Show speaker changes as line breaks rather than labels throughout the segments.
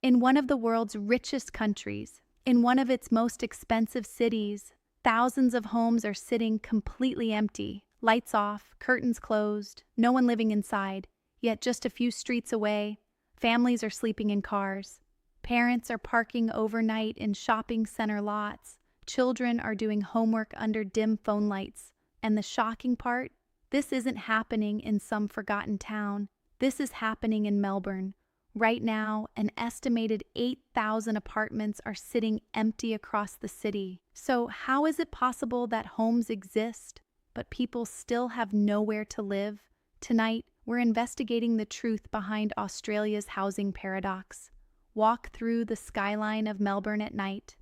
In one of the world's richest countries, in one of its most expensive cities, thousands of homes are sitting completely empty, lights off, curtains closed, no one living inside. Yet just a few streets away, families are sleeping in cars. Parents are parking overnight in shopping center lots. Children are doing homework under dim phone lights. And the shocking part? This isn't happening in some forgotten town. This is happening in Melbourne. Right now, an estimated 8,000 apartments are sitting empty across the city. So how is it possible that homes exist, but people still have nowhere to live? Tonight, we're investigating the truth behind Australia's housing paradox. Walk through the skyline of Melbourne at night.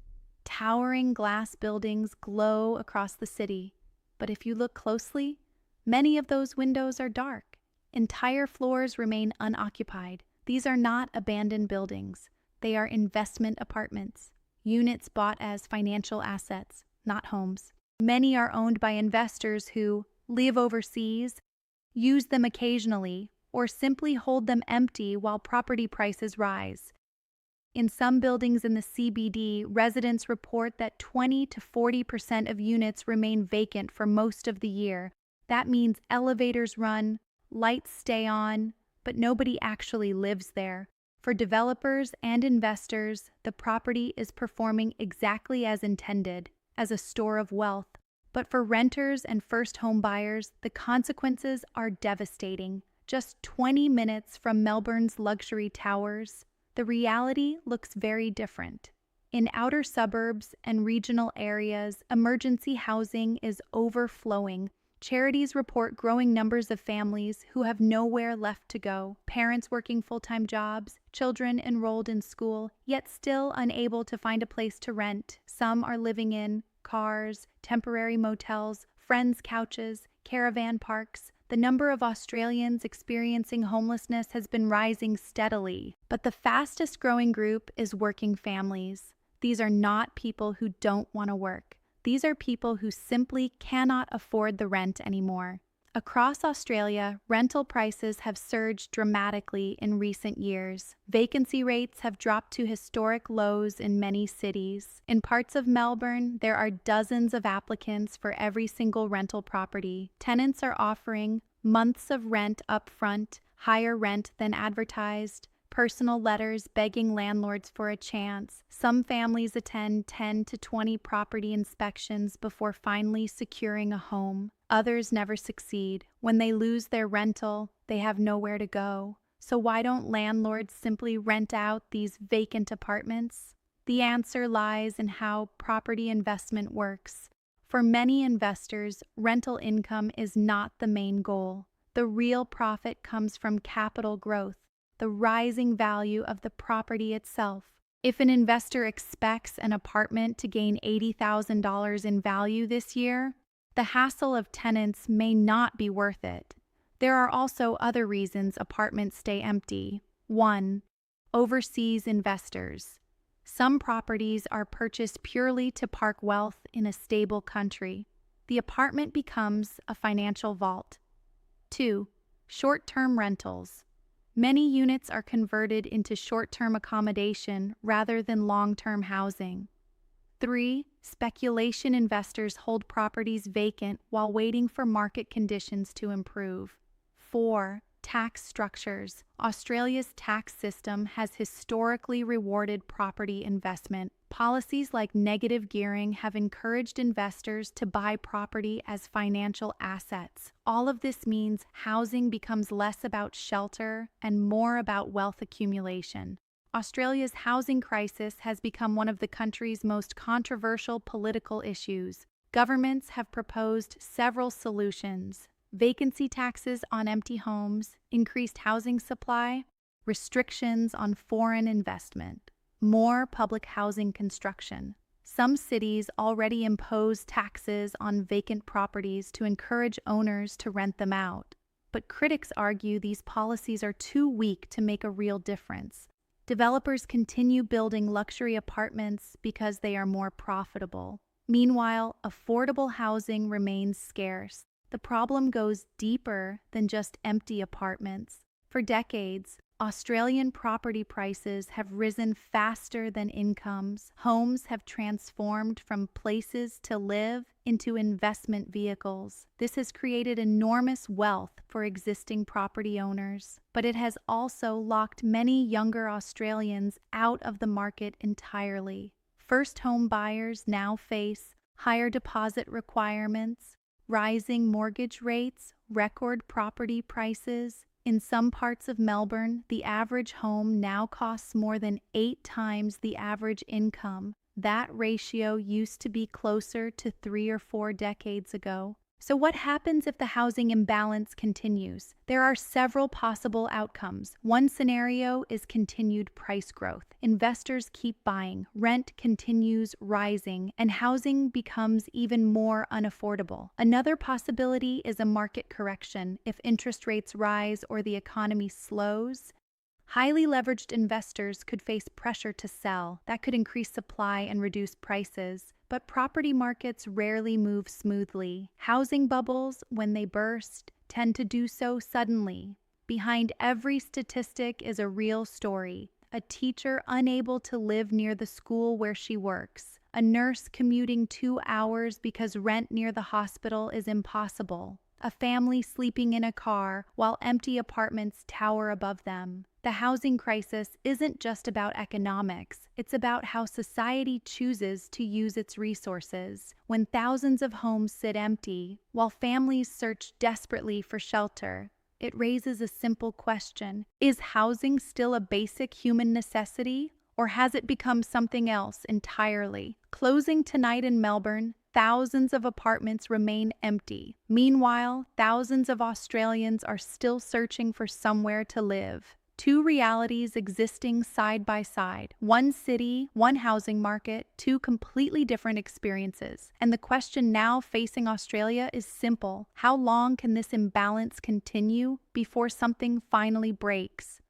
Towering glass buildings glow across the city. But if you look closely, many of those windows are dark. Entire floors remain unoccupied. These are not abandoned buildings. They are investment apartments, units bought as financial assets, not homes. Many are owned by investors who live overseas, use them occasionally, or simply hold them empty while property prices rise. In some buildings in the CBD, residents report that 20 to 40% of units remain vacant for most of the year. That means elevators run, lights stay on, but nobody actually lives there. For developers and investors, the property is performing exactly as intended, as a store of wealth. But for renters and first home buyers, the consequences are devastating. Just 20 minutes from Melbourne's luxury towers, the reality looks very different. In outer suburbs and regional areas, emergency housing is overflowing. Charities report growing numbers of families who have nowhere left to go, parents working full-time jobs, children enrolled in school, yet still unable to find a place to rent. Some are living in cars, temporary motels, friends' couches, caravan parks. The number of Australians experiencing homelessness has been rising steadily, but the fastest growing group is working families. These are not people who don't want to work. These are people who simply cannot afford the rent anymore. Across Australia, rental prices have surged dramatically in recent years. Vacancy rates have dropped to historic lows in many cities. In parts of Melbourne, there are dozens of applicants for every single rental property. Tenants are offering months of rent up front, higher rent than advertised, personal letters begging landlords for a chance. Some families attend 10 to 20 property inspections before finally securing a home. Others never succeed. When they lose their rental, they have nowhere to go. So why don't landlords simply rent out these vacant apartments? The answer lies in how property investment works. For many investors, rental income is not the main goal. The real profit comes from capital growth, the rising value of the property itself. If an investor expects an apartment to gain $80,000 in value this year, the hassle of tenants may not be worth it. There are also other reasons apartments stay empty. 1. Overseas investors. Some properties are purchased purely to park wealth in a stable country. The apartment becomes a financial vault. 2. Short-term rentals. Many units are converted into short-term accommodation rather than long-term housing. 3. Speculation investors hold properties vacant while waiting for market conditions to improve. 4. Tax structures. Australia's tax system has historically rewarded property investment. Policies like negative gearing have encouraged investors to buy property as financial assets. All of this means housing becomes less about shelter and more about wealth accumulation. Australia's housing crisis has become one of the country's most controversial political issues. Governments have proposed several solutions: vacancy taxes on empty homes, increased housing supply, restrictions on foreign investment, more public housing construction. Some cities already impose taxes on vacant properties to encourage owners to rent them out. But critics argue these policies are too weak to make a real difference. Developers continue building luxury apartments because they are more profitable. Meanwhile, affordable housing remains scarce. The problem goes deeper than just empty apartments. For decades, Australian property prices have risen faster than incomes. Homes have transformed from places to live into investment vehicles. This has created enormous wealth for existing property owners, but it has also locked many younger Australians out of the market entirely. First home buyers now face higher deposit requirements, rising mortgage rates, record property prices. In some parts of Melbourne, the average home now costs more than 8 times the average income. That ratio used to be closer to 3 or 4 decades ago. So what happens if the housing imbalance continues? There are several possible outcomes. One scenario is continued price growth. Investors keep buying, rent continues rising, and housing becomes even more unaffordable. Another possibility is a market correction. If interest rates rise or the economy slows, highly leveraged investors could face pressure to sell. That could increase supply and reduce prices. But property markets rarely move smoothly. Housing bubbles, when they burst, tend to do so suddenly. Behind every statistic is a real story. A teacher unable to live near the school where she works. A nurse commuting 2 hours because rent near the hospital is impossible. A family sleeping in a car while empty apartments tower above them. The housing crisis isn't just about economics, it's about how society chooses to use its resources. When thousands of homes sit empty, while families search desperately for shelter, it raises a simple question. Is housing still a basic human necessity, or has it become something else entirely? Closing tonight in Melbourne, thousands of apartments remain empty. Meanwhile, thousands of Australians are still searching for somewhere to live. Two realities existing side by side. One city, one housing market, two completely different experiences. And the question now facing Australia is simple. How long can this imbalance continue before something finally breaks?